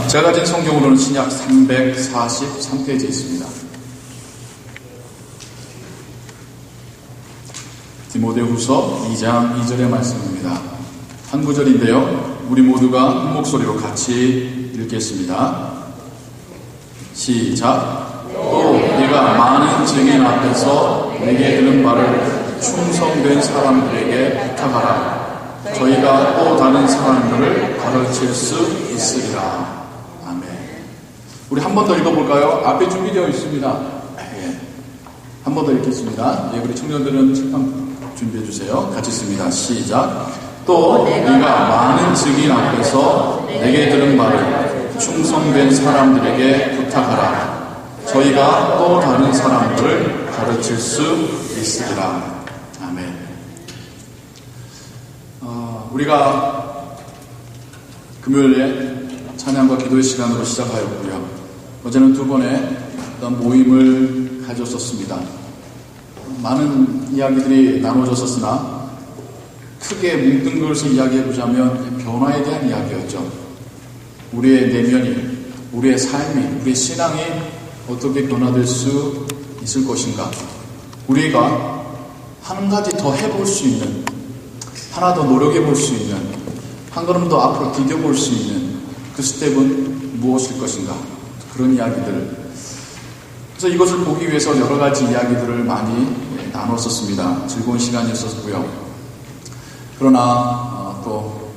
제가 가진 성경으로는 신약 343페이지에 있습니다. 디모데후서 2장 2절의 말씀입니다. 한 구절인데요. 우리 모두가 한 목소리로 같이 읽겠습니다. 시작. 또 네가 많은 증인 앞에서 내게 들은 말을 충성된 사람들에게 부탁하라. 저희가 또 다른 사람들을 가르칠 수 있으리라. 아멘. 우리 한 번 더 읽어볼까요? 앞에 준비되어 있습니다. 한 번 더 읽겠습니다. 우리 청년들은 책방 준비해 주세요. 같이 읽습니다. 시작. 또 네가 많은 증인 앞에서 내게 들은 말을 충성된 사람들에게 부탁하라. 저희가 또 다른 사람들을 가르칠 수 있으리라. 아멘. 우리가 금요일에 찬양과 기도의 시간으로 시작하였고요. 어제는 두 번의 어떤 모임을 가졌었습니다. 많은 이야기들이 나눠졌었으나 크게 뭉뜬 것을 이야기해보자면 변화에 대한 이야기였죠. 우리의 내면이, 우리의 삶이, 우리의 신앙이 어떻게 변화될 수 있을 것인가. 우리가 한 가지 더 해볼 수 있는, 하나 더 노력해볼 수 있는, 한 걸음 더 앞으로 디뎌볼 수 있는 그 스텝은 무엇일 것인가. 그런 이야기들. 그래서 이것을 보기 위해서 여러 가지 이야기들을 많이 나눴었습니다. 즐거운 시간이었었고요. 그러나 또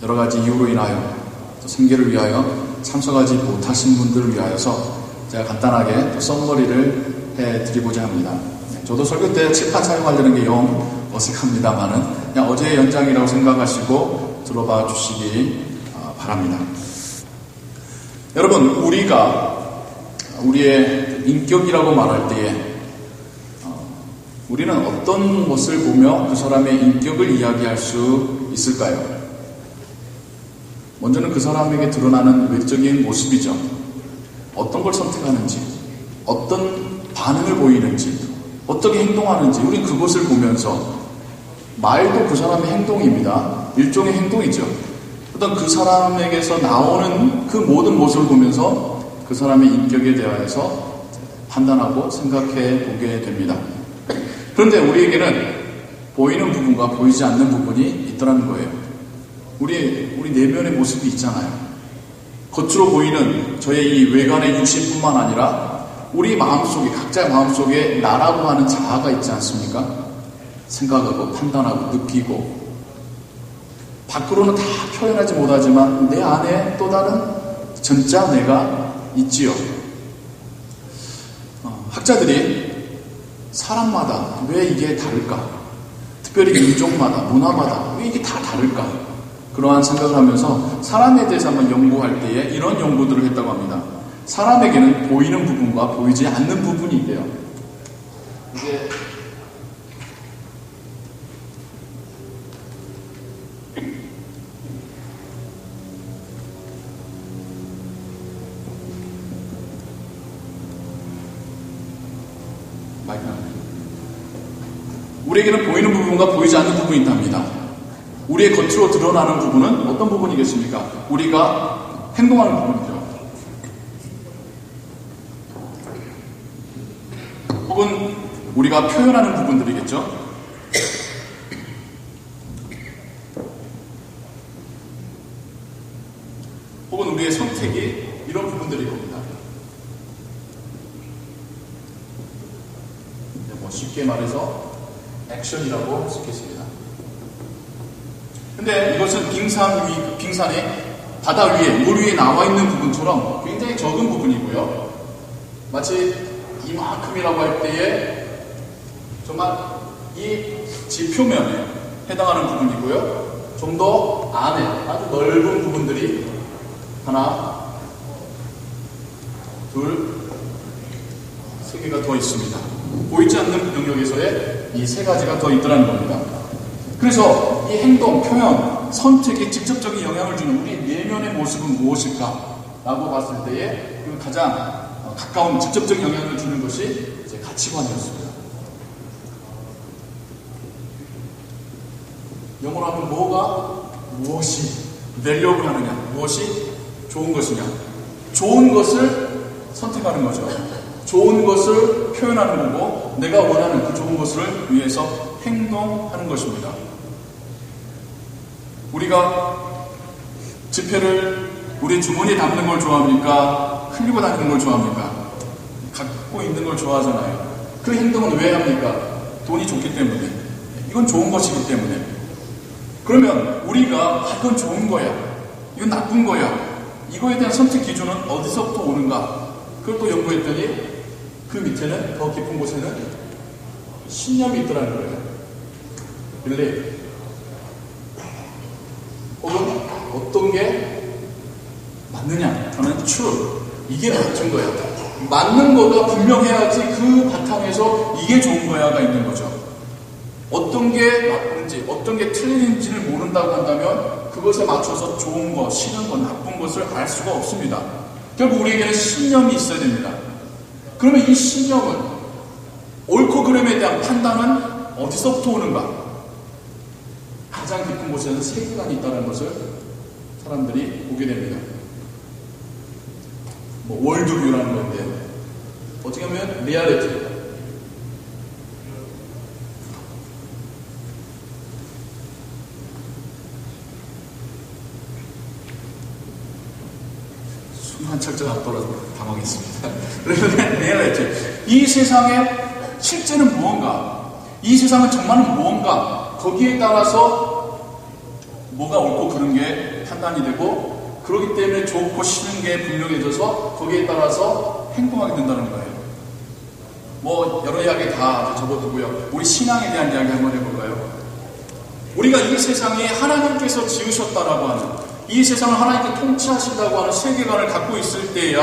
여러 가지 이유로 인하여 또 생계를 위하여 참석하지 못하신 분들을 위하여서 제가 간단하게 또 썸머리를 해드리고자 합니다. 저도 설교 때 칠판 사용하려는 게 영 어색합니다만은 그냥 어제의 연장이라고 생각하시고 들어봐 주시기 바랍니다. 여러분, 우리가 우리의 인격이라고 말할 때에 우리는 어떤 것을 보며 그 사람의 인격을 이야기할 수 있을까요? 먼저는 그 사람에게 드러나는 외적인 모습이죠. 어떤 걸 선택하는지, 어떤 반응을 보이는지, 어떻게 행동하는지 우리는 그것을 보면서 말도 그 사람의 행동입니다. 일종의 행동이죠. 어떤 그 사람에게서 나오는 그 모든 모습을 보면서 그 사람의 인격에 대하여서 판단하고 생각해 보게 됩니다. 그런데 우리에게는 보이는 부분과 보이지 않는 부분이 있더라는 거예요. 우리 내면의 모습이 있잖아요. 겉으로 보이는 저의 이 외관의 육신뿐만 아니라 우리 마음속에, 각자의 마음속에 나라고 하는 자아가 있지 않습니까? 생각하고 판단하고 느끼고 밖으로는 다 표현하지 못하지만 내 안에 또 다른 전자 내가 있지요. 학자들이 사람마다 왜 이게 다를까? 특별히 민족마다, 문화마다 왜 이게 다 다를까? 그러한 생각을 하면서 사람에 대해서 한번 연구할 때에 이런 연구들을 했다고 합니다. 사람에게는 보이는 부분과 보이지 않는 부분이 있대요. 이게 우리에게는 보이는 부분과 보이지 않는 부분이 있답니다. 우리의 겉으로 드러나는 부분은 어떤 부분이겠습니까? 우리가 행동하는 부분이죠. 혹은 우리가 표현하는 부분들이겠죠. 혹은 우리의 선택이 이런 부분들일 겁니다. 쉽게 말해서 액션이라고 쓰겠습니다. 근데 이것은 빙산이 바다 위에, 물 위에 나와 있는 부분처럼 굉장히 적은 부분이고요. 마치 이만큼이라고 할 때에 정말 이 지표면에 해당하는 부분이고요. 좀 더 안에 아주 넓은 부분들이 하나, 둘, 세 개가 더 있습니다. 보이지 않는 영역에서의 이 세 가지가 더 있더라는 겁니다. 그래서 이 행동, 표현, 선택에 직접적인 영향을 주는 우리 내면의 모습은 무엇일까? 라고 봤을 때에 그 가장 가까운 직접적인 영향을 주는 것이 이제 가치관이었습니다. 영어로 하면 무엇이 밸류업을 하느냐, 무엇이 좋은 것이냐, 좋은 것을 선택하는 거죠. 좋은 것을 표현하는 거고 내가 원하는 그 좋은 것을 위해서 행동하는 것입니다. 우리가 지폐를 우리 주머니에 담는 걸 좋아합니까? 흘리고 다니는 걸 좋아합니까? 갖고 있는 걸 좋아하잖아요. 그 행동은 왜 합니까? 돈이 좋기 때문에. 이건 좋은 것이기 때문에. 그러면 우리가 이건 좋은 거야, 이건 나쁜 거야, 이거에 대한 선택 기준은 어디서부터 오는가? 그걸 또 연구했더니 그 밑에는, 더 깊은 곳에는 신념이 있더라는 거예요. believe. 혹은 어떤 게 맞느냐 하는 true. 이게 맞는 거야. 맞는 거가 분명해야지 그 바탕에서 이게 좋은 거야가 있는 거죠. 어떤 게 맞는지, 어떤 게 틀린지를 모른다고 한다면 그것에 맞춰서 좋은 거, 싫은 거, 나쁜 것을 알 수가 없습니다. 결국 우리에게는 신념이 있어야 됩니다. 그러면 이 신념은, 옳고 그름에 대한 판단은 어디서부터 오는가? 가장 깊은 곳에는 세계관이 있다는 것을 사람들이 보게 됩니다. 월드뷰라는 건데, 어떻게 보면 리얼리티. 순간 철저히 앞돌아서 당황했습니다. 그러면 리얼리티. 이 세상에 실제는 무언가, 이 세상은 정말은 무언가, 거기에 따라서 뭐가 옳고 그른 게 판단이 되고, 그렇기 때문에 좋고 싫은 게 분명해져서 거기에 따라서 행동하게 된다는 거예요. 여러 이야기 다 접어두고요. 우리 신앙에 대한 이야기 한번 해볼까요? 우리가 이 세상에 하나님께서 지으셨다라고 하는, 이 세상을 하나님께 통치하신다고 하는 세계관을 갖고 있을 때야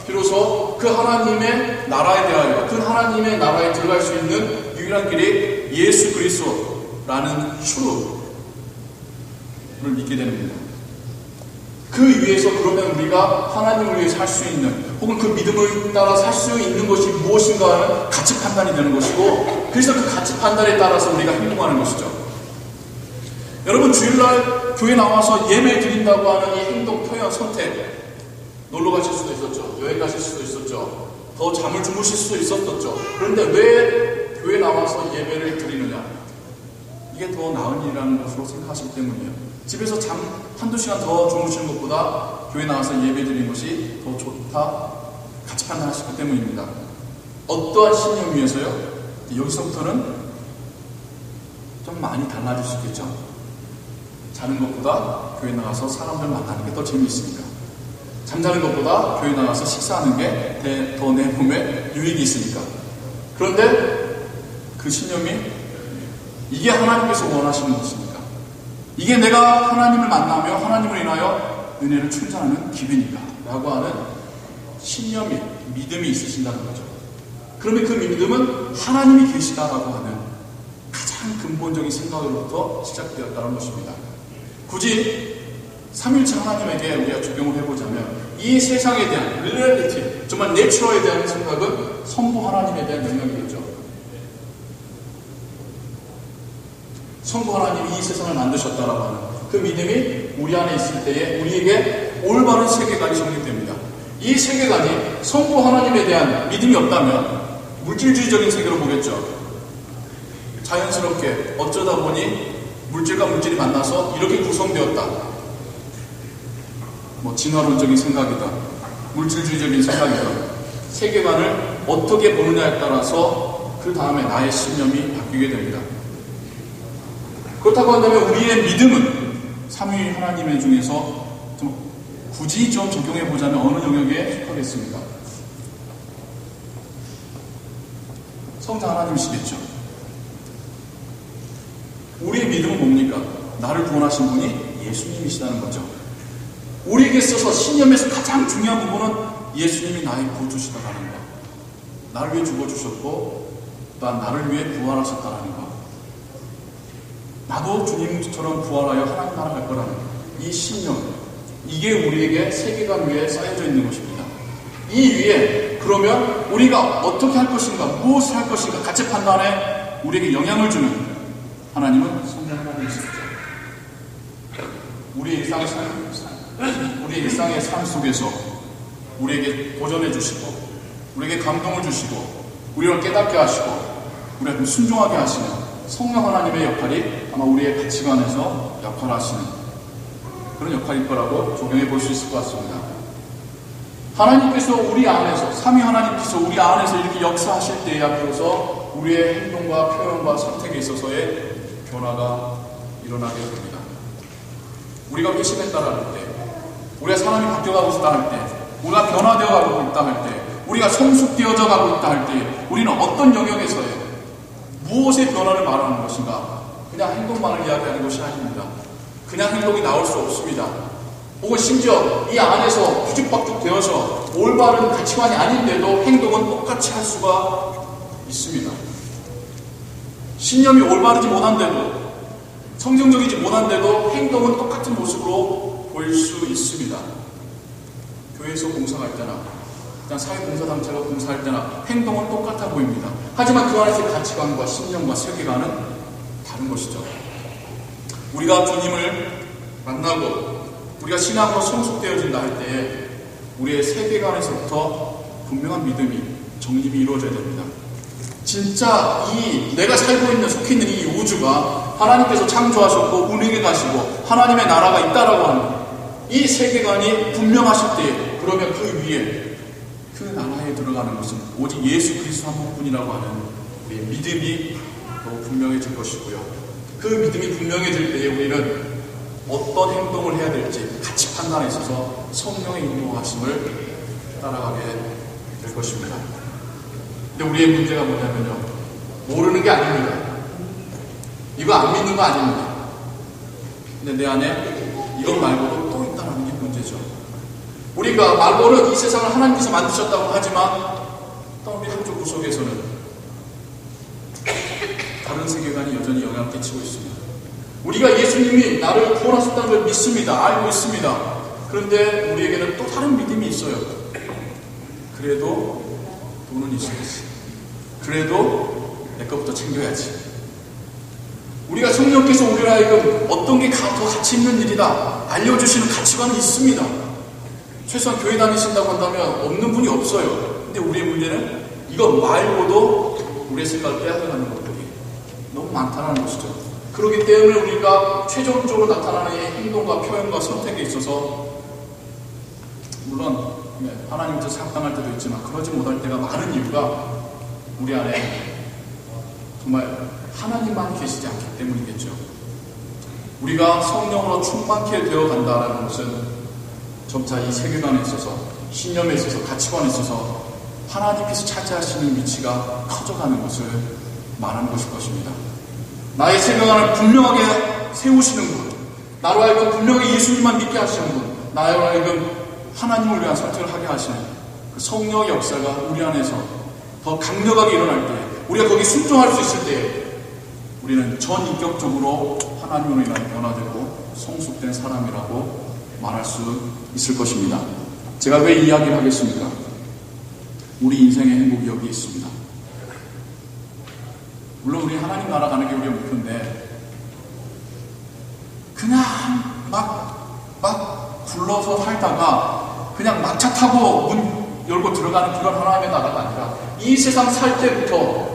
비로소 그 하나님의 나라에 대하여, 그 하나님의 나라에 들어갈 수 있는 유일한 길이 예수 그리스도라는 tru를 믿게 됩니다. 그 위에서 그러면 우리가 하나님을 위해 살 수 있는, 혹은 그 믿음을 따라 살 수 있는 것이 무엇인가 하는 가치 판단이 되는 것이고, 그래서 그 가치 판단에 따라서 우리가 행동하는 것이죠. 여러분, 주일날 교회 나와서 예배 드린다고 하는 이 행동, 표현, 선택, 놀러 가실 수도 있었죠. 여행 가실 수도 있었죠. 더 잠을 주무실 수도 있었었죠. 그런데 왜 교회 나와서 예배를 드리느냐? 이게 더 나은 일이라는 것으로 생각하시기 때문이에요. 집에서 잠 한두 시간 더 주무시는 것보다 교회 나와서 예배 드리는 것이 더 좋다, 가치 판단하시기 때문입니다. 어떠한 신념 위해서요? 여기서부터는 좀 많이 달라질 수 있겠죠. 자는 것보다 교회 나가서 사람들 만나는 게 더 재미있으니까. 잠자는 것보다 교회 나가서 식사하는 게 더 내 몸에 유익이 있으니까. 그런데 그 신념이 이게 하나님께서 원하시는 것입니까? 이게 내가 하나님을 만나며 하나님을 인하여 은혜를 충전하는 기회니까 라고 하는 신념이, 믿음이 있으신다는 거죠. 그러면 그 믿음은 하나님이 계시다라고 하는 가장 근본적인 생각으로부터 시작되었다는 것입니다. 굳이 삼일체 하나님에게 우리가 적용을 해보자면 이 세상에 대한 리얼리티, 정말 내추럴에 대한 생각은 성부 하나님에 대한 영역이겠죠. 성부 하나님이 이 세상을 만드셨다라고 하는 그 믿음이 우리 안에 있을 때에 우리에게 올바른 세계관이 정립됩니다. 이 세계관이 성부 하나님에 대한 믿음이 없다면 물질주의적인 세계로 보겠죠. 자연스럽게 어쩌다 보니 물질과 물질이 만나서 이렇게 구성되었다. 진화론적인 생각이다, 물질주의적인 생각이다, 세계관을 어떻게 보느냐에 따라서 그 다음에 나의 신념이 바뀌게 됩니다. 그렇다고 한다면 우리의 믿음은 삼위 하나님의 중에서 굳이 좀 적용해보자면 어느 영역에 속하겠습니까? 성자 하나님이시겠죠. 우리의 믿음은 뭡니까? 나를 구원하신 분이 예수님이시다는 거죠. 우리에게 있어서 신념에서 가장 중요한 부분은 예수님이 나의 구주시다라는 것, 나를 위해 죽어주셨고 또한 나를 위해 부활하셨다라는 것, 나도 주님처럼 부활하여 하나님 나라 갈 거라는 이 신념, 이게 우리에게 세계관 위에 쌓여져 있는 것입니다. 이 위에 그러면 우리가 어떻게 할 것인가, 무엇을 할 것인가, 가치 판단에 우리에게 영향을 주는 하나님은 성령 하나님이십니다. 우리의 일상의 삶 속에서 우리에게 도전해 주시고 우리에게 감동을 주시고 우리를 깨닫게 하시고 우리를 순종하게 하시는 성령 하나님의 역할이 아마 우리의 가치관에서 역할하시는 그런 역할일 거라고 적용해 볼 수 있을 것 같습니다. 하나님께서 우리 안에서, 삼위 하나님께서 우리 안에서 이렇게 역사하실 때야 비로소 우리의 행동과 표현과 선택에 있어서의 변화가 일어나게 됩니다. 우리가 회심에 따라할 때, 우리가 사람이 바뀌어가고 있다 할 때, 우리가 변화되어 가고 있다 할 때, 우리가 성숙되어져 가고 있다 할 때, 우리는 어떤 영역에서의 무엇의 변화를 말하는 것인가? 그냥 행동만을 이야기하는 것이 아닙니다. 그냥 행동이 나올 수 없습니다. 혹은 심지어 이 안에서 뒤죽박죽 되어서 올바른 가치관이 아닌데도 행동은 똑같이 할 수가 있습니다. 신념이 올바르지 못한데도, 성경적이지 못한데도 행동은 똑같은 모습으로 보일 수 있습니다. 교회에서 봉사할 때나 그냥 사회봉사단체가 봉사할 때나 행동은 똑같아 보입니다. 하지만 그 안에서 가치관과 신념과 세계관은 다른 것이죠. 우리가 주님을 만나고 우리가 신앙으로 성숙되어진다 할 때에 우리의 세계관에서부터 분명한 믿음이 정립이 이루어져야 됩니다. 진짜 이 내가 살고 있는 속해 있는 이 우주가 하나님께서 창조하셨고 운행해 가시고 하나님의 나라가 있다라고 하는 이 세계관이 분명하실 때 그러면 그 위에 그 나라에 들어가는 것은 오직 예수 그리스도 한 분뿐이라고 하는 우리의 믿음이 더 분명해질 것이고요. 그 믿음이 분명해질 때에 우리는 어떤 행동을 해야 될지 가치 판단에 있어서 성령의 인도하심을 따라가게 될 것입니다. 근데 우리의 문제가 뭐냐면요, 모르는 게 아닙니다. 이거 안 믿는 거 아닙니다. 근데 내 안에 이것 말고도 또 있다는 게 문제죠. 우리가 말로는 이 세상을 하나님께서 만드셨다고 하지만 또 우리 한쪽 구석에서는 다른 세계관이 여전히 영향을 끼치고 있습니다. 우리가 예수님이 나를 구원하셨다는 걸 믿습니다. 알고 있습니다. 그런데 우리에게는 또 다른 믿음이 있어요. 그래도 돈은 있어야지. 그래도 내 것부터 챙겨야지. 우리가 성령께서 우리를 하여금 어떤 게 더 가치 있는 일이다 알려주시는 가치관은 있습니다. 최소한 교회 다니신다고 한다면 없는 분이 없어요. 근데 우리의 문제는 이것 말고도 우리의 생각을 빼앗아가는 것들이 너무 많다는 것이죠. 그렇기 때문에 우리가 최종적으로 나타나는 이 행동과 표현과 선택에 있어서 물론 하나님께서 상담할 때도 있지만 그러지 못할 때가 많은 이유가 우리 안에 정말 하나님만 계시지 않기 때문이겠죠. 우리가 성령으로 충만케 되어 간다는 것은 점차 이 세계관에 있어서, 신념에 있어서, 가치관에 있어서 하나님께서 차지하시는 위치가 커져가는 것을 말하는 것일 것입니다. 나의 세계관을 분명하게 세우시는 분, 나로 하여금 분명히 예수님만 믿게 하시는 분, 나로 하여금 하나님을 위한 선택을 하게 하시는 그 성령의 역사가 우리 안에서 더 강력하게 일어날 때, 우리가 거기 순종할 수 있을 때 우리는 전인격적으로 하나님으로 인하여 변화되고 성숙된 사람이라고 말할 수 있을 것입니다. 제가 왜 이 이야기를 하겠습니까? 우리 인생의 행복이 여기 있습니다. 물론 우리 하나님 나라 가는 게 우리의 목표인데 그냥 막 굴러서 살다가 그냥 막차 타고 문 열고 들어가는 그런 하나님의 나라가 아니라 이 세상 살 때부터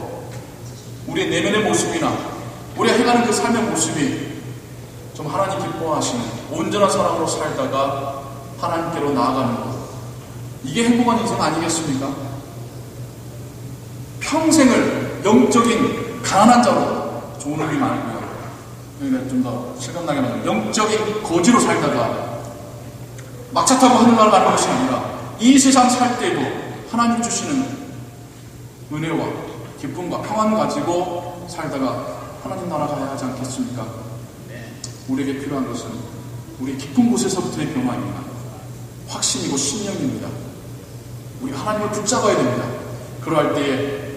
우리의 내면의 모습이나 우리가 해가는 그 삶의 모습이 좀 하나님 기뻐하시는 온전한 사람으로 살다가 하나님께로 나아가는 것, 이게 행복한 인생 아니겠습니까? 평생을 영적인 가난한 자로, 좋은 의미 말고요, 그러니까 좀 더 실감나게 말하면 영적인 거지로 살다가 막차 타고 하늘나라 가는 것이 아니라 이 세상 살 때도 하나님 주시는 은혜와 기쁨과 평안을 가지고 살다가 하나님 나라 가야 하지 않겠습니까? 우리에게 필요한 것은 우리 깊은 곳에서부터의 변화입니다. 확신이고 신념입니다. 우리 하나님을 붙잡아야 됩니다. 그러할 때에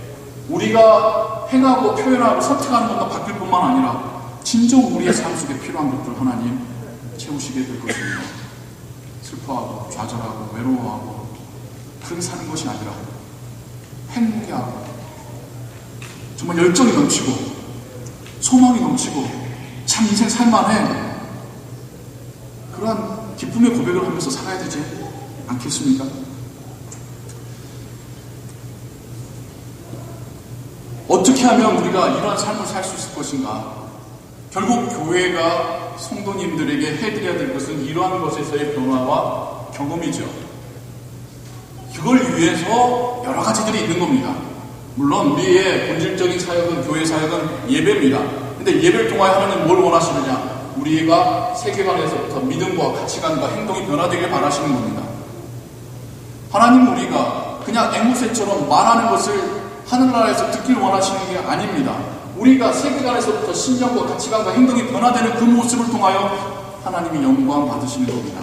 우리가 행하고 표현하고 선택하는 것도 바뀔 뿐만 아니라 진정 우리의 삶 속에 필요한 것들 하나님 채우시게 될 것입니다. 슬퍼하고 좌절하고 외로워하고 그렇게 사는 것이 아니라 행복해하고 정말 열정이 넘치고 소망이 넘치고 참 인생 살만해, 그러한 기쁨의 고백을 하면서 살아야 되지 않겠습니까? 어떻게 하면 우리가 이러한 삶을 살 수 있을 것인가? 결국 교회가 성도님들에게 해드려야 될 것은 이러한 것에서의 변화와 경험이죠. 그걸 위해서 여러 가지들이 있는 겁니다. 물론 우리의 본질적인 사역은, 교회 사역은 예배입니다. 근데 예배를 통하여 하나님은 뭘 원하시느냐? 우리가 세계관에서부터 믿음과 가치관과 행동이 변화되길 바라시는 겁니다. 하나님은 우리가 그냥 앵무새처럼 말하는 것을 하늘나라에서 듣길 원하시는 게 아닙니다. 우리가 세계관에서부터 신념과 가치관과 행동이 변화되는 그 모습을 통하여 하나님이 영광 받으시는 겁니다.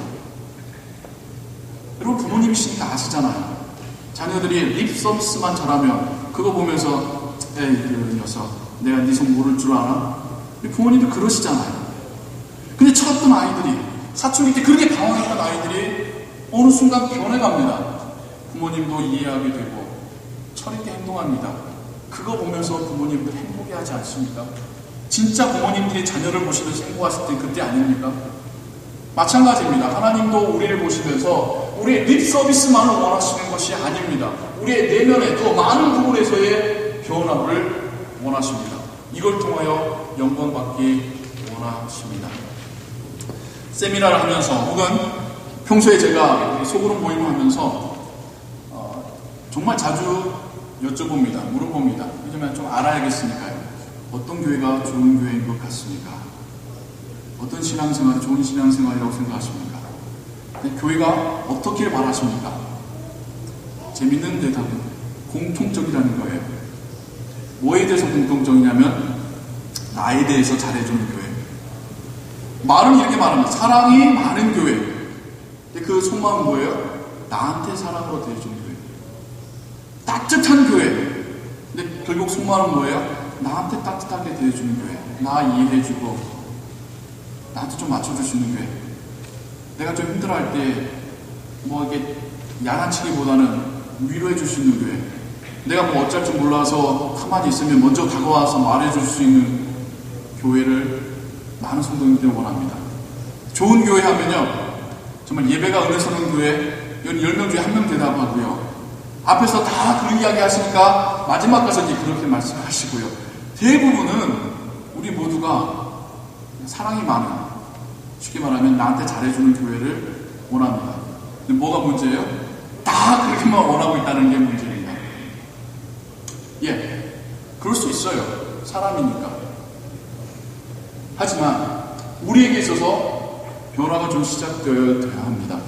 여러분, 부모님이시니까 아시잖아요. 자녀들이 립 서비스만 잘하면 그거 보면서 에이 그 녀석 내가 네 속 모를 줄 아나? 부모님도 그러시잖아요. 근데 찾았던 아이들이, 사춘기 때 그렇게 당황했던 아이들이 어느 순간 변해갑니다. 부모님도 이해하게 되고 철있게 행동합니다. 그거 보면서 부모님들 행복해하지 않습니까? 진짜 부모님들이 자녀를 보시면서 행복하실 때 그때 아닙니까? 마찬가지입니다. 하나님도 우리를 보시면서 우리의 립 서비스만을 원하시는 것이 아닙니다. 우리의 내면의 더 많은 부분에서의 변화를 원하십니다. 이걸 통하여 영광받기 원하십니다. 세미나를 하면서 혹은 평소에 제가 소그룹 모임을 하면서 정말 자주 여쭤봅니다. 물어봅니다. 왜냐면 좀 알아야겠으니까요. 어떤 교회가 좋은 교회인 것 같습니까? 어떤 신앙생활이 좋은 신앙생활이라고 생각하십니까? 교회가 어떻게 바라십니까? 재밌는 대답은 공통적이라는 거예요. 뭐에 대해서 공통적이냐면 나에 대해서 잘해주는 교회. 말은 이렇게 말합니다. 사랑이 많은 교회. 근데 그 속마음은 뭐예요? 나한테 사랑으로 대해주는 교회. 따뜻한 교회. 근데 결국 속마음은 뭐예요? 나한테 따뜻하게 대해주는 교회. 나 이해해주고 나한테 좀 맞춰줄 수 있는 교회. 내가 좀 힘들어할 때 뭐 이렇게 야단치기보다는 위로해줄 수 있는 교회. 내가 뭐 어쩔 줄 몰라서 가만히 있으면 먼저 다가와서 말해줄 수 있는 교회를 많은 성도님들이 원합니다. 좋은 교회 하면요, 정말 예배가 은혜 서는 교회 10명 중에 1명 대답하고요, 앞에서 다 그런 이야기 하시니까 마지막 가서 이제 그렇게 말씀하시고요. 대부분은 우리 모두가 사랑이 많은, 쉽게 말하면 나한테 잘해주는 교회를 원합니다. 근데 뭐가 문제예요? 다 그렇게만 원하고 있다는 게 문제입니다. 예, 그럴 수 있어요. 사람이니까. 하지만 우리에게 있어서 변화가 좀 시작되어야 합니다.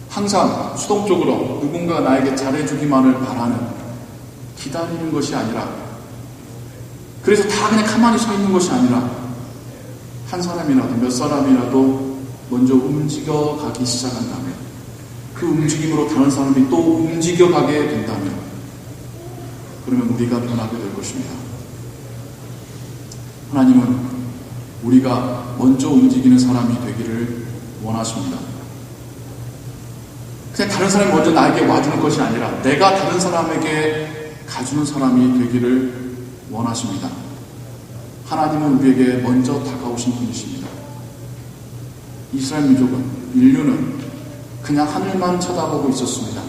항상 수동적으로 누군가 나에게 잘해주기만을 바라는, 기다리는 것이 아니라, 그래서 다 그냥 가만히 서 있는 것이 아니라 한 사람이라도 몇 사람이라도 먼저 움직여가기 시작한다면, 그 움직임으로 다른 사람이 또 움직여가게 된다면, 그러면 우리가 변하게 될 것입니다. 하나님은 우리가 먼저 움직이는 사람이 되기를 원하십니다. 그냥 다른 사람이 먼저 나에게 와주는 것이 아니라 내가 다른 사람에게 가주는 사람이 되기를 원하십니다. 하나님은 우리에게 먼저 다가오신 분이십니다. 이스라엘 민족은, 인류는 그냥 하늘만 쳐다보고 있었습니다.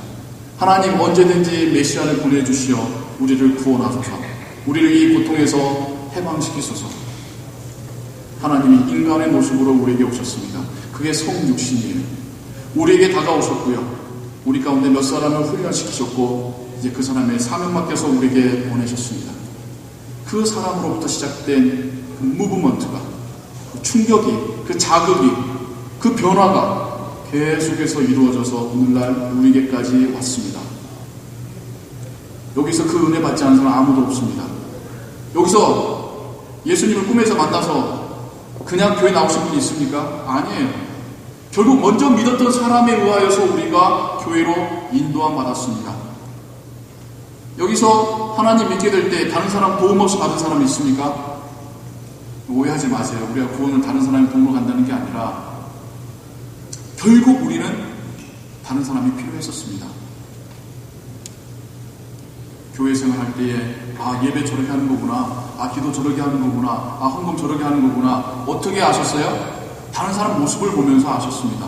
하나님 언제든지 메시아를 보내주시어 우리를 구원하소서, 우리를 이 고통에서 해방시키소서. 하나님이 인간의 모습으로 우리에게 오셨습니다. 그게 성육신이에요. 우리에게 다가오셨고요, 우리 가운데 몇 사람을 훈련시키셨고, 이제 그 사람의 사명 맡겨서 우리에게 보내셨습니다. 그 사람으로부터 시작된 그 무브먼트가, 그 충격이, 그 자극이, 그 변화가 계속해서 이루어져서 오늘날 우리에게까지 왔습니다. 여기서 그 은혜 받지 않은 사람 아무도 없습니다. 여기서 예수님을 꿈에서 만나서 그냥 교회 나오신 분이 있습니까? 아니에요. 결국 먼저 믿었던 사람에 의하여서 우리가 교회로 인도함 받았습니다. 여기서 하나님 믿게 될 때 다른 사람 도움 없이 받은 사람이 있습니까? 오해하지 마세요. 우리가 구원을 다른 사람의 도움으로 간다는 게 아니라 결국 우리는 다른 사람이 필요했었습니다. 교회 생활할 때에 예배 저렇게 하는 거구나, 기도 저렇게 하는 거구나, 헌금 저렇게 하는 거구나. 어떻게 아셨어요? 다른 사람 모습을 보면서 아셨습니다.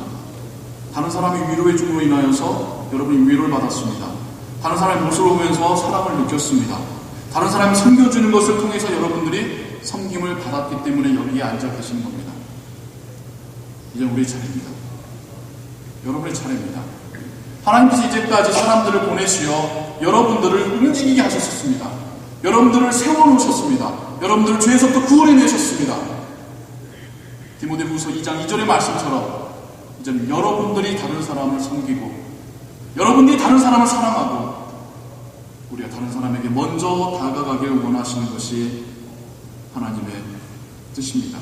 다른 사람이 위로해 줌으로 인하여서 여러분이 위로를 받았습니다. 다른 사람의 모습을 보면서 사랑을 느꼈습니다. 다른 사람이 섬겨주는 것을 통해서 여러분들이 섬김을 받았기 때문에 여기에 앉아 계시는 겁니다. 이제 우리의 차례입니다. 여러분의 차례입니다. 하나님께서 이제까지 사람들을 보내시어 여러분들을 움직이게 하셨습니다. 여러분들을 세워놓으셨습니다. 여러분들을 죄에서부터 구원해내셨습니다. 디모데후서 2장 2절의 말씀처럼 이제 여러분들이 다른 사람을 섬기고 여러분들이 다른 사람을 사랑하고 우리가 다른 사람에게 먼저 다가가길 원하시는 것이 하나님의 뜻입니다.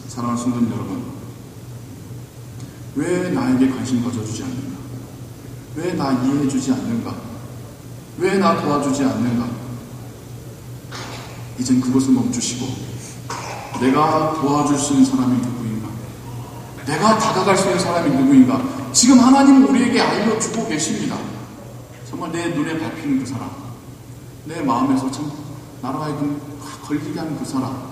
사랑하는 성도 여러분, 왜 나에게 관심 가져주지 않는가? 왜 나 이해해주지 않는가? 왜 나 도와주지 않는가? 이젠 그것을 멈추시고 내가 도와줄 수 있는 사람이 누구인가? 내가 다가갈 수 있는 사람이 누구인가? 지금 하나님은 우리에게 알려주고 계십니다. 정말 내 눈에 밟히는 그 사람, 내 마음에서 참 나로 하여금 걸리게 하는 그 사람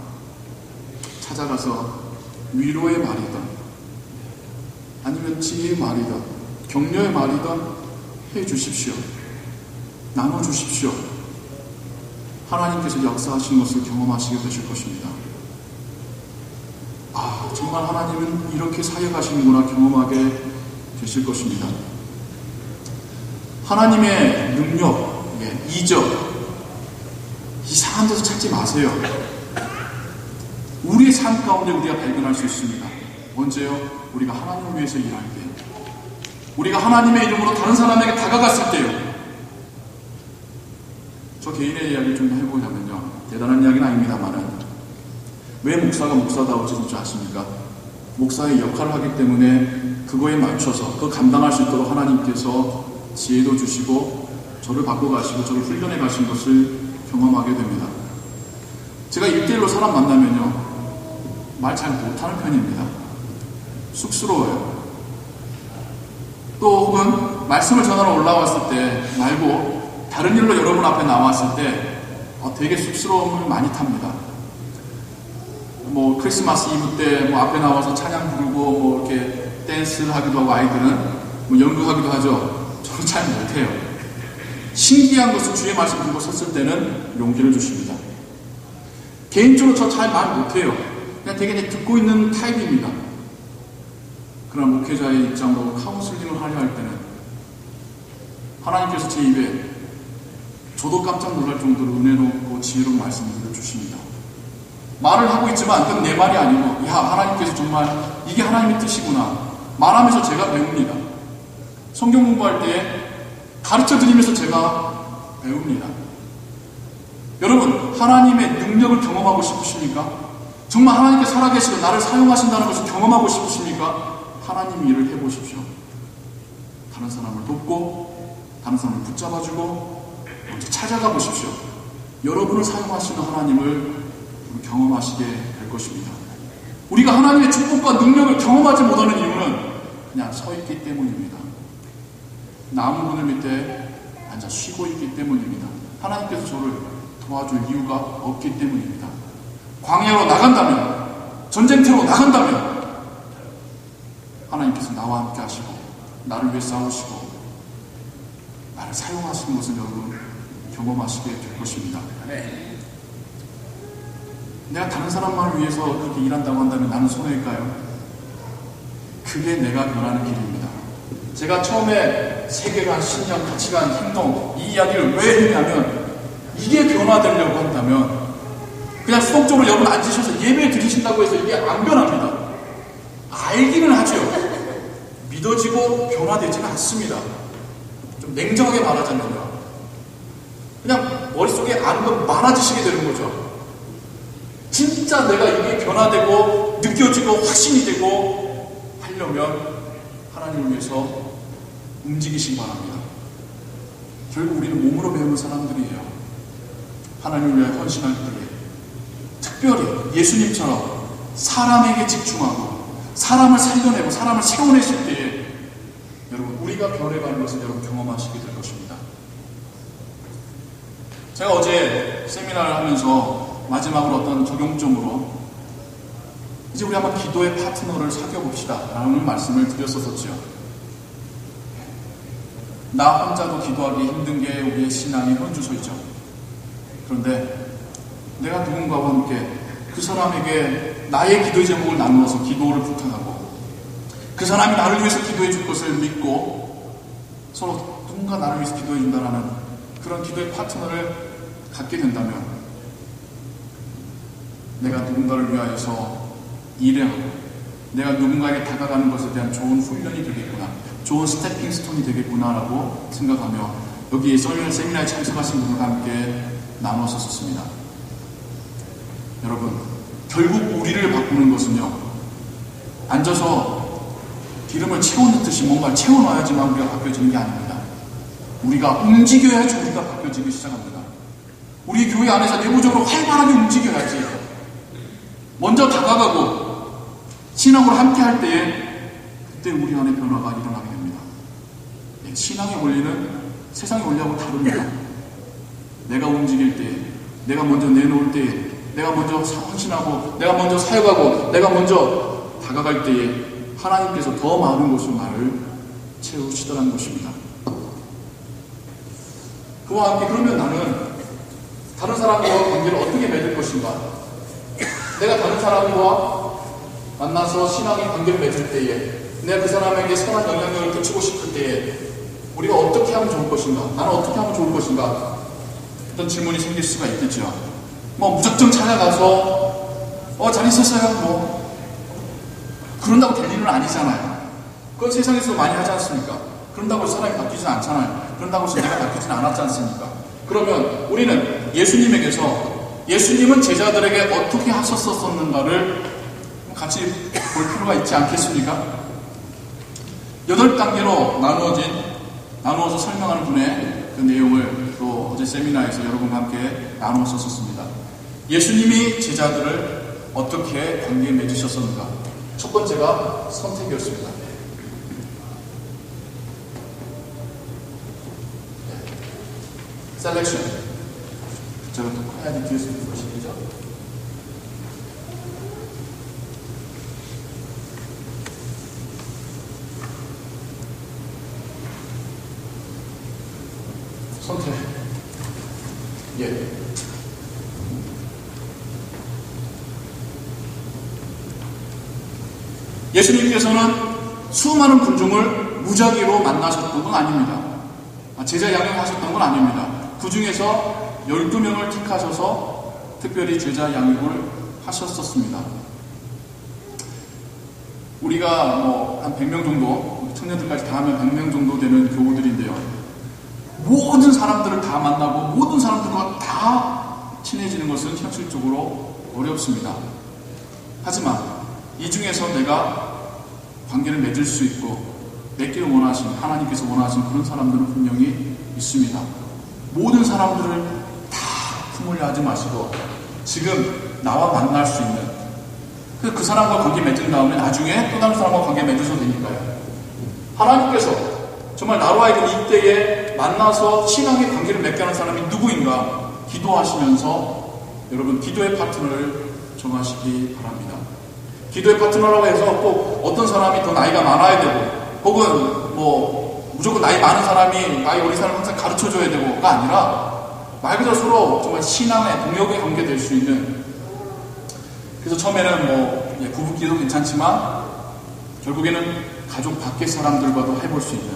찾아가서 위로의 말이든 아니면 지혜의 말이든 격려의 말이든 해주십시오. 나눠주십시오. 하나님께서 역사하신 것을 경험하시게 되실 것입니다. 아, 정말 하나님은 이렇게 사역하시는구나 경험하게 되실 것입니다. 하나님의 능력, 이적, 이상한 데서 찾지 마세요. 우리의 삶 가운데 우리가 발견할 수 있습니다. 언제요? 우리가 하나님을 위해서 일할 때, 우리가 하나님의 이름으로 다른 사람에게 다가갔을 때요. 저 개인의 이야기를 좀 해보자면요, 대단한 이야기는 아닙니다만은 왜 목사가 목사다워지는 줄 아십니까? 목사의 역할을 하기 때문에 그거에 맞춰서 그 감당할 수 있도록 하나님께서 지혜도 주시고 저를 바꿔가시고 저를 훈련해 가신 것을 경험하게 됩니다. 제가 1대1로 사람 만나면요, 말 잘 못하는 편입니다. 쑥스러워요. 또 혹은 말씀을 전하러 올라왔을 때 말고 다른 일로 여러분 앞에 나왔을 때 되게 쑥스러움을 많이 탑니다. 뭐 크리스마스 이브 때 뭐 앞에 나와서 찬양 부르고 뭐 이렇게 댄스를 하기도 하고 아이들은 뭐 연극하기도 하죠. 저는 잘 못해요. 신기한 것을 주의 말씀 들고 섰을 때는 용기를 주십니다. 개인적으로 저 잘 말 못해요. 그냥 되게 듣고 있는 타입입니다. 그러나 목회자의 입장으로 카운슬링을 하려 할 때는 하나님께서 제 입에 저도 깜짝 놀랄 정도로 은혜롭고 지혜로운 말씀을 주십니다. 말을 하고 있지만 그건 내 말이 아니고 야, 하나님께서 정말 이게 하나님의 뜻이구나 말하면서 제가 배웁니다. 성경 공부할 때 가르쳐 드리면서 제가 배웁니다. 여러분, 하나님의 능력을 경험하고 싶으십니까? 정말 하나님께 살아계시고 나를 사용하신다는 것을 경험하고 싶으십니까? 하나님 일을 해보십시오. 다른 사람을 돕고 다른 사람을 붙잡아주고 먼저 찾아가 보십시오. 여러분을 사용하시는 하나님을 경험하시게 될 것입니다. 우리가 하나님의 축복과 능력을 경험하지 못하는 이유는 그냥 서 있기 때문입니다. 나무그늘 밑에 앉아 쉬고 있기 때문입니다. 하나님께서 저를 도와줄 이유가 없기 때문입니다. 광야로 나간다면, 전쟁터로 나간다면 하나님께서 나와 함께 하시고 나를 위해 싸우시고 나를 사용하시는 것을 여러분 경험하시게 될 것입니다. 내가 다른 사람만을 위해서 그렇게 일한다고 한다면 나는 손해일까요? 그게 내가 변하는 길입니다. 제가 처음에 세계관, 신념, 가치관, 행동 이 이야기를 왜 했냐면 이게 변화되려고 한다면 그냥 수동적으로 여러분 앉으셔서 예배 드리신다고 해서 이게 안 변합니다. 알기는 하죠. 믿어지고 변화되지는 않습니다. 좀 냉정하게 말하자면요. 그냥 머릿속에 아는 건 많아지시게 되는 거죠. 진짜 내가 이게 변화되고 느껴지고 확신이 되고 하려면 하나님을 위해서 움직이시기 바랍니다. 결국 우리는 몸으로 배우는 사람들이에요. 하나님을 위해 헌신할 때에 특별히 예수님처럼 사람에게 집중하고 사람을 살려내고 사람을 세워내실 때에 여러분 우리가 변해가는 것을 여러분 경험하시게 될 것입니다. 제가 어제 세미나를 하면서 마지막으로 어떤 적용점으로 이제 우리 한번 기도의 파트너를 사귀어 봅시다 라는 말씀을 드렸었죠. 나 혼자도 기도하기 힘든 게 우리의 신앙의 현주소이죠. 그런데 내가 누군가와 함께 그 사람에게 나의 기도의 제목을 나누어서 기도를 부탁하고 그 사람이 나를 위해서 기도해 줄 것을 믿고 서로 누군가 나를 위해서 기도해 준다라는 그런 기도의 파트너를 갖게 된다면 내가 누군가를 위하여서 일하고 내가 누군가에게 다가가는 것에 대한 좋은 훈련이 되겠구나, 좋은 스태핑 스톤이 되겠구나라고 생각하며 여기 세미나에 참석하신 분들과 함께 나눠서 썼습니다. 여러분, 결국 우리를 바꾸는 것은요, 앉아서 기름을 채워넣듯이 뭔가 채워넣어야지만 우리가 바뀌어지는 게 아닙니다. 우리가 움직여야지 우리가 바뀌어지기 시작합니다. 우리 교회 안에서 내부적으로 활발하게 움직여야지. 먼저 다가가고 신앙으로 함께 할 때에 그때 우리 안에 변화가 일어나게 됩니다. 신앙의 원리는 세상의 원리하고 다릅니다. 내가 움직일 때에, 내가 먼저 내놓을 때에, 내가 먼저 헌신하고, 내가 먼저 사역하고, 내가 먼저 다가갈 때에 하나님께서 더 많은 것으로 나를 채우시더라는 것입니다. 그와 함께 그러면 나는 다른 사람과 관계를 어떻게 맺을 것인가? 내가 다른 사람과 만나서 신앙의 관계를 맺을 때에, 내가 그 사람에게 선한 영향력을 끼치고 싶을 때에 우리가 어떻게 하면 좋을 것인가? 나는 어떻게 하면 좋을 것인가? 어떤 질문이 생길 수가 있겠죠. 무작정 찾아가서 잘 있었어요? 그런다고 될 일은 아니잖아요. 그건 세상에서 많이 하지 않습니까? 그런다고 해서 사람이 바뀌지 않잖아요. 그런다고 해서 내가 바뀌지는 않았지 않습니까? 그러면 우리는 예수님은 제자들에게 어떻게 하셨었는가를 같이 볼 필요가 있지 않겠습니까? 8단계로 나누어서 설명하는 분의 그 내용을 또 어제 세미나에서 여러분과 함께 나누어서 썼습니다. 예수님이 제자들을 어떻게 관계에 맺으셨었는가? 첫 번째가 선택이었습니다. 셀렉션. 제가 또 커야지 뒤에서 보는 것이죠. 선택. 예수님께서는 수많은 군중을 무작위로 만나셨던 건 아닙니다. 제자 양육하셨던 건 아닙니다. 그 중에서 12명을 택하셔서 특별히 제자 양육을 하셨었습니다. 우리가 한 100명 정도, 청년들까지 다 하면 100명 정도 되는 교우들인데요. 모든 사람들을 다 만나고 모든 사람들과 다 친해지는 것은 현실적으로 어렵습니다. 하지만 이 중에서 내가 관계를 맺을 수 있고 맺기를 원하신, 하나님께서 원하신 그런 사람들은 분명히 있습니다. 모든 사람들을 다 품으려 하지 마시고 지금 나와 만날 수 있는 그 사람과 관계 맺은 다음에 나중에 또 다른 사람과 관계 맺으셔도 되니까요. 하나님께서 정말 나로 하여금 이때에 만나서 신앙의 관계를 맺게 하는 사람이 누구인가 기도하시면서 여러분 기도의 파트너를 정하시기 바랍니다. 기도의 파트너라고 해서 꼭 어떤 사람이 더 나이가 많아야 되고 혹은 무조건 나이 많은 사람이 나이 어린 사람을 항상 가르쳐줘야 되고가 아니라 말 그대로 서로 정말 신앙의 동역의 관계 될 수 있는, 그래서 처음에는 부부끼리도 괜찮지만 결국에는 가족 밖의 사람들과도 해볼 수 있는,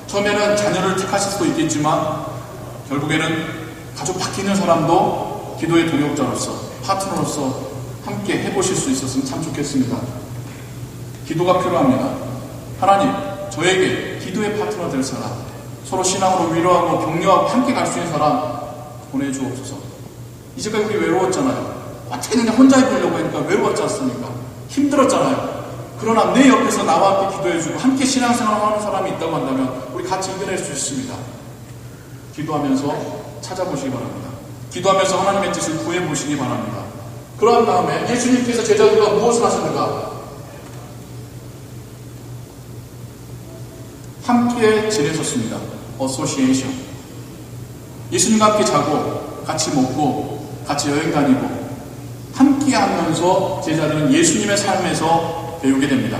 처음에는 자녀를 택하실 수도 있겠지만 결국에는 가족 밖에 있는 사람도 기도의 동역자로서 파트너로서 함께 해보실 수 있었으면 참 좋겠습니다. 기도가 필요합니다. 하나님, 저에게 기도의 파트너 될 사람, 서로 신앙으로 위로하고 격려하고 함께 갈 수 있는 사람 보내주옵소서. 이제까지 우리 외로웠잖아요. 어떻게 그냥 혼자 해보려고 하니까 외로웠지 않습니까? 힘들었잖아요. 그러나 내 옆에서 나와 함께 기도해주고 함께 신앙생활을 하는 사람이 있다고 한다면 우리 같이 이겨낼 수 있습니다. 기도하면서 찾아보시기 바랍니다. 기도하면서 하나님의 뜻을 구해보시기 바랍니다. 그러한 다음에 예수님께서 제자들과 무엇을 하셨는가? 함께 지내셨습니다. 어소시에이션. 예수님과 함께 자고 같이 먹고 같이 여행 다니고 함께 하면서 제자들은 예수님의 삶에서 배우게 됩니다.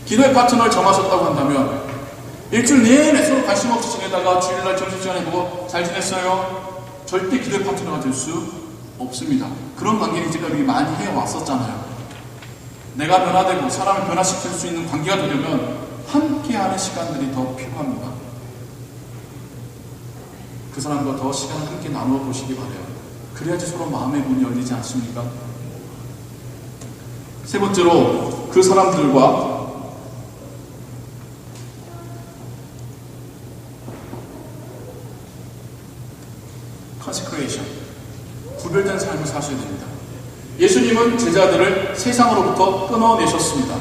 기도의 파트너를 정하셨다고 한다면 일주일 내내 서로 관심 없이 지내다가 주일날 점심시간에 보고 잘 지냈어요? 절대 기도의 파트너가 될 수 없습니다. 그런 관계를 이제까지 많이 해왔었잖아요. 내가 변화되고 사람을 변화시킬 수 있는 관계가 되려면 함께하는 시간들이 더 필요합니다. 그 사람과 더 시간을 함께 나누어 보시기 바라요. 그래야지 서로 마음의 문이 열리지 않습니까? 세 번째로 그 사람들과 consecration, 구별된 삶을 사셔야 됩니다. 예수님은 제자들을 세상으로부터 끊어내셨습니다.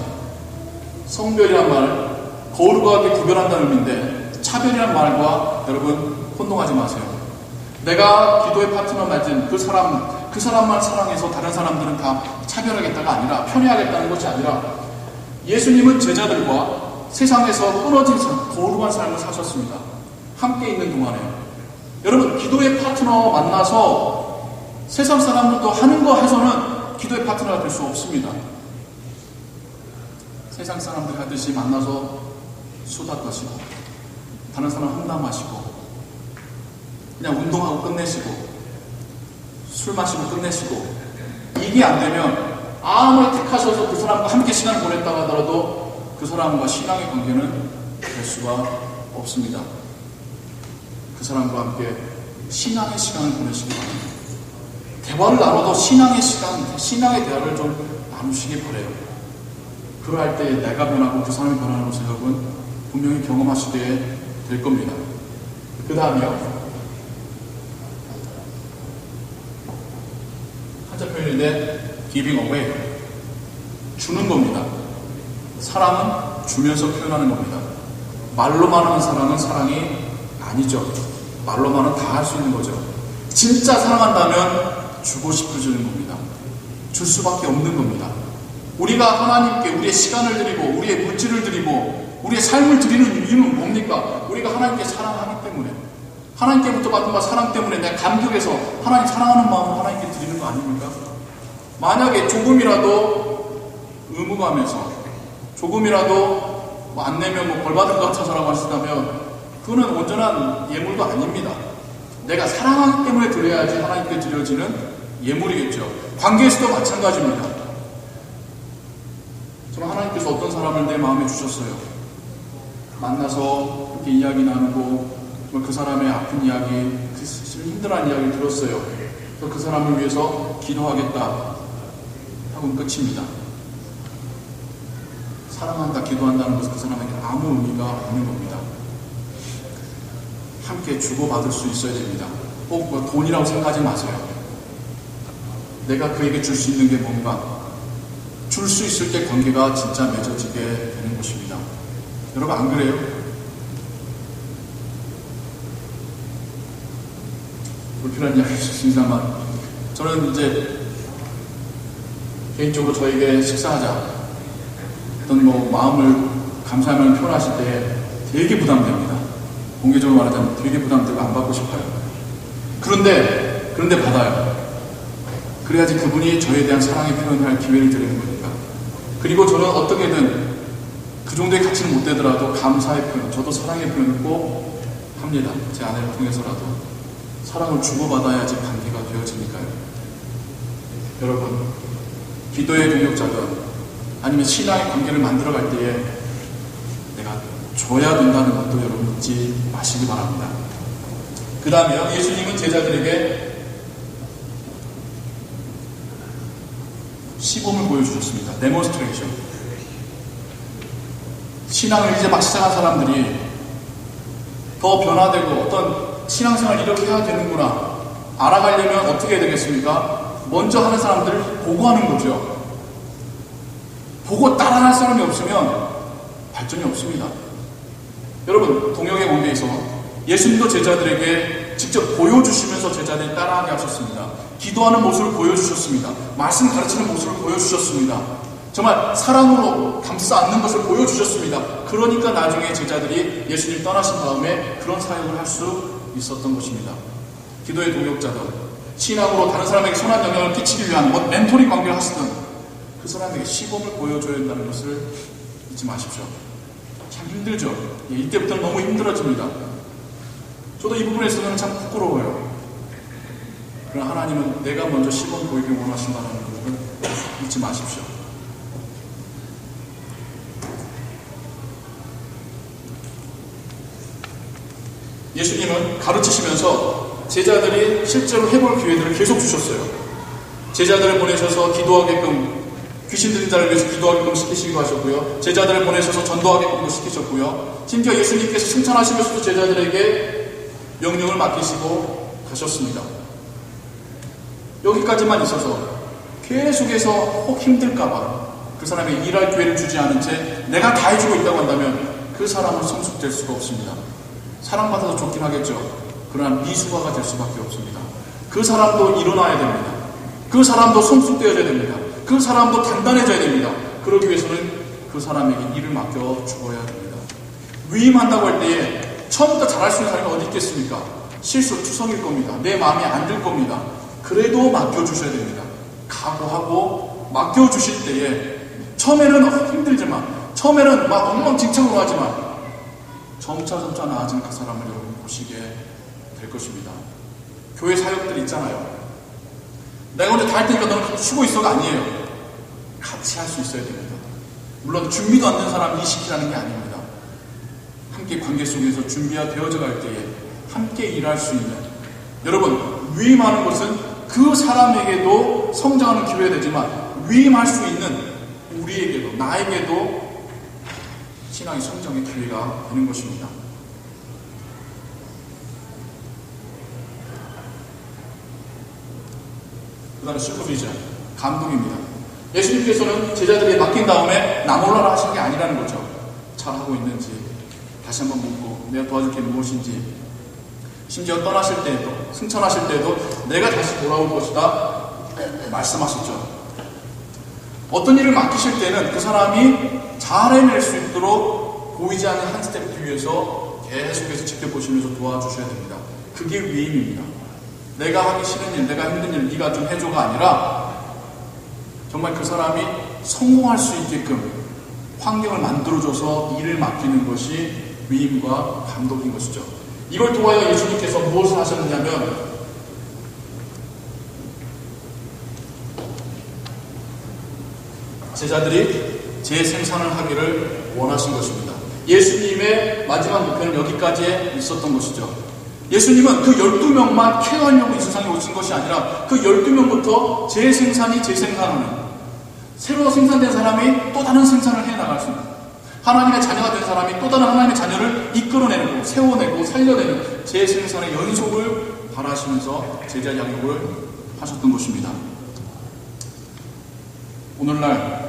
성별이란 말, 거울과 함께 구별한다는 의미인데 차별이란 말과 여러분 혼동하지 마세요. 내가 기도의 파트너 맞은 그 사람만 사랑해서 다른 사람들은 다 차별하겠다가 아니라 편애하겠다는 것이 아니라 예수님은 제자들과 세상에서 끊어진 삶, 거룩한 삶을 사셨습니다. 함께 있는 동안에 여러분 기도의 파트너 만나서 세상 사람들도 하는 거 해서는 기도의 파트너가 될 수 없습니다. 세상 사람들이 하듯이 만나서 수다 떠시고 다른 사람 험담하시고 그냥 운동하고 끝내시고 술 마시고 끝내시고 이게 안 되면 아무리 택하셔서 그 사람과 함께 시간을 보냈다고 하더라도 그 사람과 신앙의 관계는 될 수가 없습니다. 그 사람과 함께 신앙의 시간을 보내시기 바랍니다. 대화를 나눠도 신앙의 시간, 신앙의 대화를 좀 나누시기 바라요. 그러할 때 내가 변하고 그 사람이 변하는 것을 여러분 분명히 경험하시게 될 겁니다. 그 다음이요. 한자 표현인데 giving away, 주는 겁니다. 사랑은 주면서 표현하는 겁니다. 말로만 하는 사랑은 사랑이 아니죠. 말로만은 다 할 수 있는 거죠. 진짜 사랑한다면 주고 싶어지는 겁니다. 줄 수밖에 없는 겁니다. 우리가 하나님께 우리의 시간을 드리고 우리의 물질을 드리고 우리의 삶을 드리는 이유는 뭡니까? 우리가 하나님께 사랑하기 때문에, 하나님께부터 받은 바 사랑 때문에 내가 감격해서 하나님 사랑하는 마음을 하나님께 드리는 거 아닙니까? 만약에 조금이라도 의무감에서 조금이라도 안 내면 벌 받을 것 같아서라고 하시다면 그거는 온전한 예물도 아닙니다. 내가 사랑하기 때문에 드려야지 하나님께 드려지는 예물이겠죠. 관계에서도 마찬가지입니다. 정말 하나님께서 어떤 사람을 내 마음에 주셨어요. 만나서 이렇게 이야기 나누고 그 사람의 아픈 이야기, 그 힘들어하는 이야기를 들었어요. 그래서 그 사람을 위해서 기도하겠다 하고는 끝입니다. 사랑한다, 기도한다는 것은 그 사람에게 아무 의미가 없는 겁니다. 함께 주고받을 수 있어야 됩니다. 꼭 뭐 돈이라고 생각하지 마세요. 내가 그에게 줄 수 있는 게 뭔가, 줄 수 있을 때 관계가 진짜 맺어지게 되는 것입니다. 여러분 안 그래요? 불필요한 이야기일 수 있지만 저는 이제 개인적으로 저에게 식사하자 어떤 뭐 마음을 감사함을 표현하실 때 되게 부담됩니다. 공개적으로 말하자면 되게 부담되고 안 받고 싶어요. 그런데 받아요. 그래야지 그분이 저에 대한 사랑의 표현을 할 기회를 드리는 거니까. 그리고 저는 어떻게든 그 정도의 가치는 못 되더라도 감사의 표현, 저도 사랑의 표현을 꼭 합니다. 제 아내를 통해서라도. 사랑을 주고받아야지 관계가 되어지니까요. 여러분, 기도의 동역자든 아니면 신앙의 관계를 만들어갈 때에 내가 줘야 된다는 것도 여러분 잊지 마시기 바랍니다. 그 다음에요. 예수님은 제자들에게 시범을 보여주셨습니다. 데몬스트레이션. 신앙을 이제 막 시작한 사람들이 더 변화되고 어떤 신앙생활을 이렇게 해야 되는구나 알아가려면 어떻게 해야 되겠습니까? 먼저 하는 사람들을 보고 하는 거죠. 보고 따라할 사람이 없으면 발전이 없습니다. 여러분, 동역의 관계에서 예수님도 제자들에게 직접 보여주시면서 제자들이 따라하게 하셨습니다. 기도하는 모습을 보여주셨습니다. 말씀 가르치는 모습을 보여주셨습니다. 정말 사랑으로 감싸 안는 것을 보여주셨습니다. 그러니까 나중에 제자들이 예수님 떠나신 다음에 그런 사역을 할 수 있었던 것입니다. 기도의 동역자들, 신앙으로 다른 사람에게 선한 영향을 끼치기 위한 멘토링 관계를 하시든 그 사람에게 시범을 보여줘야 한다는 것을 잊지 마십시오. 참 힘들죠. 이때부터는 너무 힘들어집니다. 저도 이 부분에서는 참 부끄러워요. 그러나 하나님은 내가 먼저 시범 보이길 원하신다는 것을 잊지 마십시오. 예수님은 가르치시면서 제자들이 실제로 해볼 기회들을 계속 주셨어요. 제자들을 보내셔서 기도하게끔, 귀신 들린 자를 위해서 기도하게끔 시키시기도 하셨고요. 제자들을 보내셔서 전도하게끔 시키셨고요. 심지어 예수님께서 칭찬하시면서도 제자들에게 명령을 맡기시고 가셨습니다. 여기까지만 있어서 계속해서 혹 힘들까봐 그 사람이 일할 기회를 주지 않은 채 내가 다 해주고 있다고 한다면 그 사람은 성숙될 수가 없습니다. 사랑받아서 좋긴 하겠죠. 그러나 미숙아가 될 수밖에 없습니다. 그 사람도 일어나야 됩니다. 그 사람도 성숙되어야 됩니다. 그 사람도 단단해져야 됩니다. 그러기 위해서는 그 사람에게 일을 맡겨 주어야 됩니다. 위임한다고 할 때에 처음부터 잘할 수 있는 사람이 어디 있겠습니까? 실수투성일 겁니다. 내 마음에 안 들 겁니다. 그래도 맡겨주셔야 됩니다. 각오하고 맡겨주실 때에 처음에는 힘들지만, 처음에는 막 엉망진창으로 하지만 점차 나아지는 그 사람을 여러분 보시게 될 것입니다. 교회 사역들 있잖아요. 내가 혼자 다 할 테니까 너는 쉬고 있어가 아니에요. 같이 할 수 있어야 됩니다. 물론 준비도 안 된 사람 이식이라는 게 아닙니다. 함께 관계 속에서 준비가 되어져 갈 때에 함께 일할 수 있는, 여러분 위임하는 것은 그 사람에게도 성장하는 기회가 되지만 위임할 수 있는 우리에게도, 나에게도 신앙의 성장의 기회가 되는 것입니다. 그 다음에 19주의자 감동입니다. 예수님께서는 제자들에게 맡긴 다음에 나 몰라라 하신 게 아니라는 거죠. 잘하고 있는지 다시 한번 묻고 내가 도와줄 게 무엇인지, 심지어 떠나실 때에도, 승천하실 때에도 내가 다시 돌아올 것이다 말씀하셨죠. 어떤 일을 맡기실 때는 그 사람이 잘 해낼 수 있도록 보이지 않는 한 스텝 뒤에서 계속해서 지켜보시면서 도와주셔야 됩니다. 그게 위임입니다. 내가 하기 싫은 일, 내가 힘든 일 네가 좀 해줘가 아니라 정말 그 사람이 성공할 수 있게끔 환경을 만들어줘서 일을 맡기는 것이 위임과 감독인 것이죠. 이걸 통하여 예수님께서 무엇을 하셨느냐면 제자들이 재생산을 하기를 원하신 것입니다. 예수님의 마지막 목표는 여기까지에 있었던 것이죠. 예수님은 그 12명만 케어하려고 이 세상에 오신 것이 아니라 그 12명부터 재생산하는, 새로 생산된 사람이 또 다른 생산을 해나갈 수 있는, 하나님의 자녀가 된 사람이 또 다른 하나님의 자녀를 이끌어내고 세워내고 살려내는 재생산의 연속을 바라시면서 제자 양육을 하셨던 것입니다. 오늘날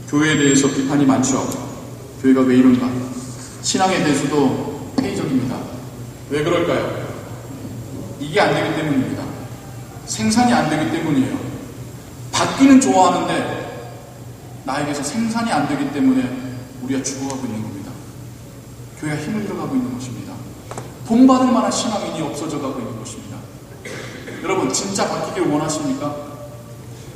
교회에 대해서 비판이 많죠. 교회가 왜 이런가? 신앙에 대해서도 회의적입니다. 왜 그럴까요? 이게 안 되기 때문입니다. 생산이 안 되기 때문이에요. 받기는 좋아하는데 나에게서 생산이 안 되기 때문에 우리가 죽어가고 있는 겁니다. 교회가 힘을 잃어가고 있는 것입니다. 본받을 만한 신앙인이 없어져 가고 있는 것입니다. 여러분 진짜 바뀌기를 원하십니까?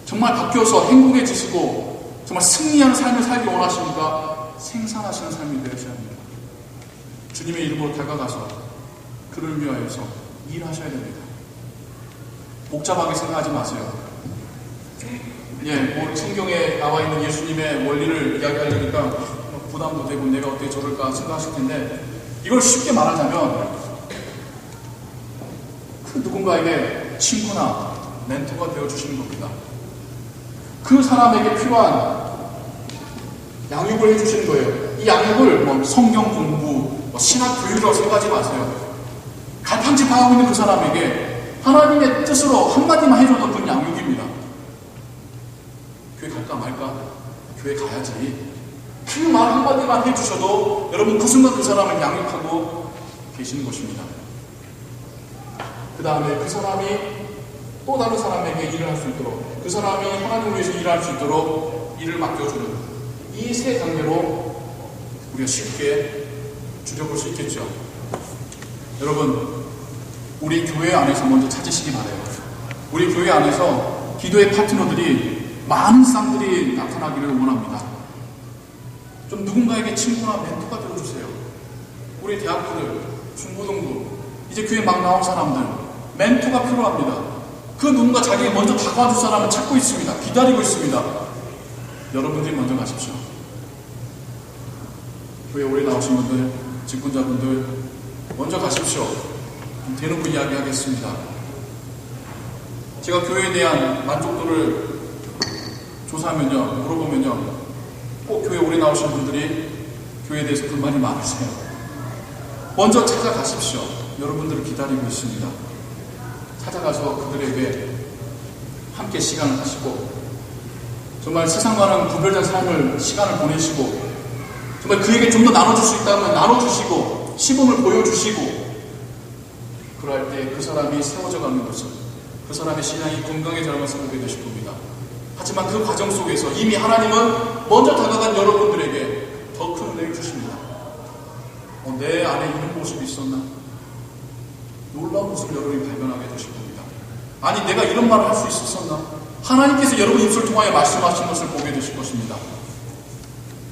정말 바뀌어서 행복해지시고 정말 승리하는 삶을 살기 원하십니까? 생산하시는 삶이 되셔야 합니다. 주님의 이름으로 다가가서 그를 위하여서 일하셔야 됩니다. 복잡하게 생각하지 마세요. 성경에 나와 있는 예수님의 원리를 이야기하려니까 부담도 되고 내가 어떻게 저럴까 생각하실 텐데, 이걸 쉽게 말하자면 그 누군가에게 친구나 멘토가 되어주시는 겁니다. 그 사람에게 필요한 양육을 해주시는 거예요. 이 양육을 성경 공부, 신학 교육이라고 생각하지 마세요. 갈팡질팡하고 있는 그 사람에게 하나님의 뜻으로 한마디만 해줘도 그건 양육입니다. 교회 갈까 말까? 교회 가야지. 그 말 한마디만 해주셔도 여러분 그 순간 그 사람을 양육하고 계시는 것입니다. 그 다음에 그 사람이 또 다른 사람에게 일을 할 수 있도록, 그 사람이 하나님을 위해서 일할 수 있도록 일을 맡겨주는 이 세 단계로 우리가 쉽게 줄여볼 수 있겠죠. 여러분 우리 교회 안에서 먼저 찾으시기 바라요. 우리 교회 안에서 기도의 파트너들이 많은 쌍들이 나타나기를 원합니다. 좀 누군가에게 친구나 멘토가 되어주세요. 우리 대학부들, 중고등부, 이제 교회 막 나온 사람들 멘토가 필요합니다. 그 누군가 자기에게 먼저 다가와줄 사람을 찾고 있습니다. 기다리고 있습니다. 여러분들이 먼저 가십시오. 교회 오래 나오신 분들, 직분자분들 먼저 가십시오. 대놓고 이야기하겠습니다. 제가 교회에 대한 만족도를 조사하면요, 물어보면요, 꼭 교회 오래 나오신 분들이 교회에 대해서 불만이 많으세요. 먼저 찾아가십시오. 여러분들을 기다리고 있습니다. 찾아가서 그들에게 함께 시간을 하시고, 정말 세상과는 구별된 삶을, 시간을 보내시고, 정말 그에게 좀 더 나눠줄 수 있다면 나눠주시고, 시범을 보여주시고, 그럴 때 그 사람이 세워져 가는 것을, 그 사람의 신앙이 건강해져가는 것을 보게 되실 겁니다. 하지만 그 과정 속에서 이미 하나님은 먼저 다가간 여러분들에게 더 큰 은혜를 주십니다. 내 안에 이런 모습이 있었나? 놀라운 모습을 여러분이 발견하게 되실 겁니다. 아니, 내가 이런 말을 할 수 있었었나? 하나님께서 여러분 입술 통하여 말씀하신 것을 보게 되실 것입니다.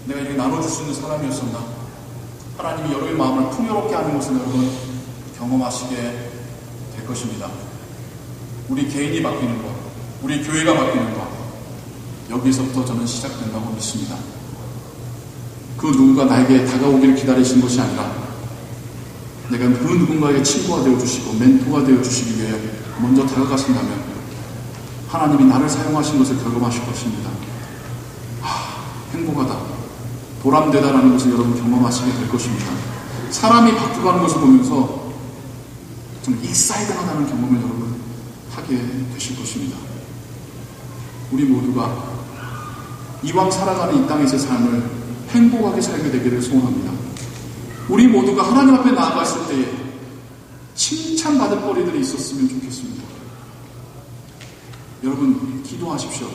내가 이렇게 나눠줄 수 있는 사람이었었나? 하나님이 여러분의 마음을 풍요롭게 하는 것을 여러분 경험하시게 될 것입니다. 우리 개인이 바뀌는 것, 우리 교회가 바뀌는 것, 여기서부터 저는 시작된다고 믿습니다. 그 누군가 나에게 다가오기를 기다리신 것이 아니라 내가 그 누군가에게 친구가 되어주시고 멘토가 되어주시기 위해 먼저 다가가신다면 하나님이 나를 사용하신 것을 경험하실 것입니다. 행복하다, 보람되다라는 것을 여러분 경험하시게 될 것입니다. 사람이 바뀌어가는 것을 보면서 좀 익사이드하다는 경험을 여러분 하게 되실 것입니다. 우리 모두가 이왕 살아가는 이 땅에서의 삶을 행복하게 살게 되기를 소원합니다. 우리 모두가 하나님 앞에 나아갔을 때에 칭찬받을 거리들이 있었으면 좋겠습니다. 여러분 기도하십시오.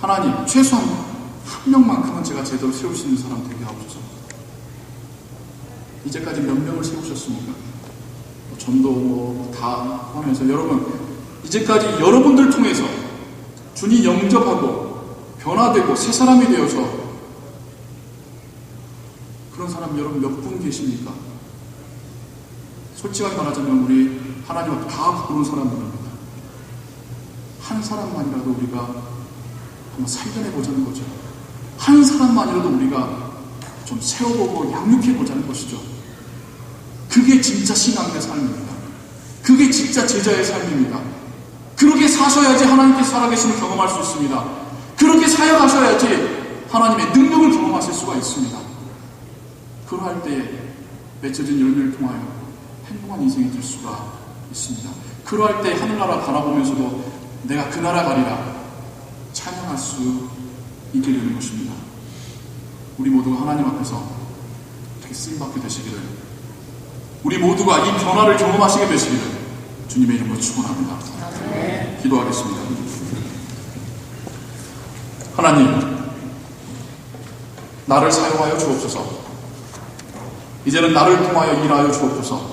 하나님, 최소한 한 명만큼은 제가 제대로 세울 수 있는 사람 되게 하옵소서. 이제까지 몇 명을 세우셨습니까? 전도 다 하면서 여러분, 이제까지 여러분들 통해서 주님 영접하고 변화되고 새 사람이 되어서 그런 사람 여러분 몇 분 계십니까? 솔직하게 말하자면 우리 하나님 앞에 다 부끄러운 사람들입니다. 한 사람만이라도 우리가 한번 살려내보자는 거죠. 한 사람만이라도 우리가 좀 세워보고 양육해보자는 것이죠. 그게 진짜 신앙의 삶입니다. 그게 진짜 제자의 삶입니다. 그렇게 사셔야지 하나님께서 살아계심을 경험할 수 있습니다. 그렇게 사역하셔야지 하나님의 능력을 경험하실 수가 있습니다. 그러할 때에 맺혀진 열매를 통하여 행복한 인생이 될 수가 있습니다. 그러할 때 하늘나라 바라보면서도 내가 그 나라 가리라 찬양할 수 있게 되는 것입니다. 우리 모두가 하나님 앞에서 어떻게 쓰임받게 되시기를, 우리 모두가 이 변화를 경험하시게 되시기를 주님의 이름으로 축원합니다. 기도하겠습니다. 하나님, 나를 사용하여 주옵소서. 이제는 나를 통하여 일하여 주옵소서.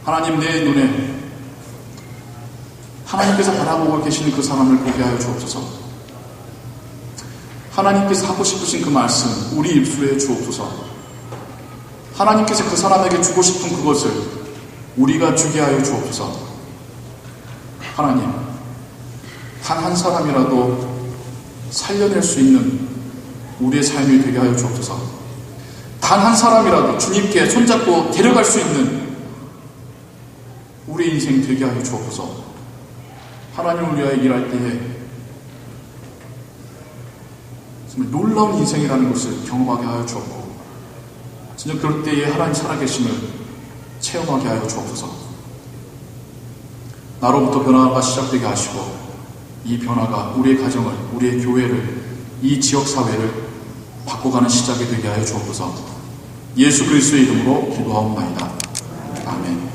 하나님, 내 눈에 하나님께서 바라보고 계시는 그 사람을 보게 하여 주옵소서. 하나님께서 하고 싶으신 그 말씀 우리 입술에 주옵소서. 하나님께서 그 사람에게 주고 싶은 그것을 우리가 주게 하여 주옵소서. 하나님, 단 한 사람이라도 살려낼 수 있는 우리의 삶이 되게 하여 주옵소서. 단 한 사람이라도 주님께 손잡고 데려갈 수 있는 우리의 인생 되게 하여 주옵소서. 하나님을 위하여 일할 때에 정말 놀라운 인생이라는 것을 경험하게 하여 주옵고, 진짜 그럴 때에 하나님 살아계심을 체험하게 하여 주옵소서. 나로부터 변화가 시작되게 하시고, 이 변화가 우리의 가정을, 우리의 교회를, 이 지역사회를 바꿔가는 시작이 되게 하여 주옵소서. 예수 그리스도의 이름으로 기도하옵나이다. 아멘.